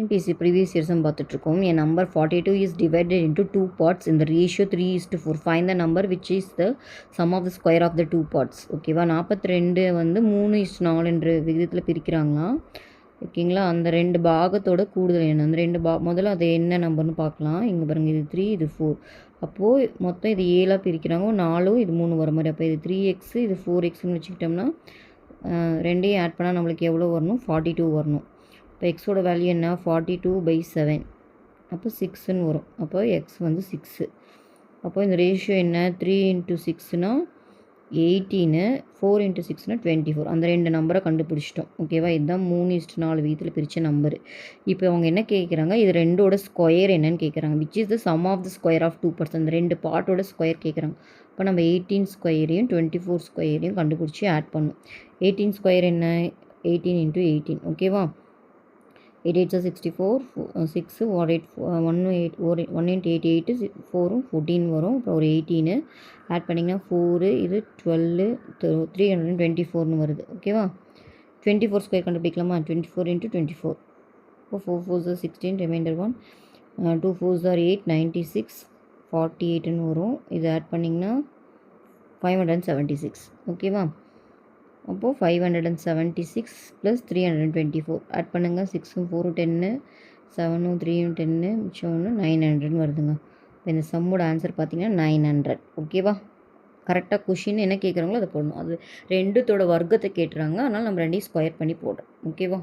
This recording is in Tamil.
NPC previous years பார்த்துட்ருக்கோம். A number 42 is divided into two parts in the ratio 3:4. Find the number which is the sum of the square of the two parts. ஓகேவா 42 வந்து 3:4 என்ற விகிதத்தில் பிரிக்கிறாங்களாம். ஓகேங்களா, அந்த ரெண்டு பாகத்தோட கூடுதல் என்ன, அந்த ரெண்டு முதல்ல அது என்ன நம்பர்னு பார்க்கலாம். இங்கே பாருங்கள், இது 3 இது 4. அப்போது மொத்தம் இது 7 பிரிக்கிறாங்க, 4 இது 3 வர மாதிரி. அப்போ இது 3x இது 4xன்னு வச்சுக்கிட்டோம்னா ரெண்டையும் ஆட் பண்ணால் நம்மளுக்கு எவ்வளோ வரணும், 42 வரணும். இப்போ எக்ஸோட வேல்யூ என்ன, 42/7. அப்போ 6ன்னு வரும். அப்போ எக்ஸ் வந்து 6. அப்போ இந்த ரேஷியோ என்ன, 3 × 6னா 18, 4 × 6னா 24. அந்த ரெண்டு நம்பரை கண்டுபிடிச்சிட்டோம். ஓகேவா, இதுதான் 3:4 வீதத்தில் பிரித்த நம்பரு. இப்போ அவங்க என்ன கேட்குறாங்க, இது ரெண்டோட ஸ்கொயர் என்னன்னு கேட்குறாங்க. Which is the sum of the square of 2 அந்த ரெண்டு பார்ட்டோட ஸ்கொயர் கேட்குறாங்க. இப்போ நம்ம 18 ஸ்கொயரையும் 24 ஸ்கொயரையும் கண்டுபிடிச்சி ஆட் பண்ணணும். 18 ஸ்கொயர் என்ன, 18 × 18. ஓகேவா, 8 8 64, 6 1 8 1 × 8 8 4 14 வரும். அப்புறம் ஒரு 18 ஆட் பண்ணிங்கன்னா 4 இது 12 324ன்னு வருது. ஓகேவா, 24 ஸ்கொயர் கண்டுபிடிக்கலாமா, 24 × 24. இப்போ 4 4s are 16, reminder 1, 2 4s are 8 96 48ன்னு வரும். இது ஆட் பண்ணிங்கன்னா 576. ஓகேவா, அப்போது 576 + 324 ஆட் பண்ணுங்கள். 6 4 10, 7 3 10, மிச்சம் 1 900 வருதுங்க. இப்போ இந்த சம்மோட ஆன்சர் பார்த்தீங்கன்னா 900. ஓகேவா, கரெக்டாக கொஷின் என்ன கேட்குறாங்களோ அதை போடணும். அது ரெண்டுத்தோட வர்க்கத்தை கேட்டுறாங்க, அதனால் நம்ம ரெண்டையும் ஸ்கொயர் பண்ணி போடுறோம். ஓகேவா.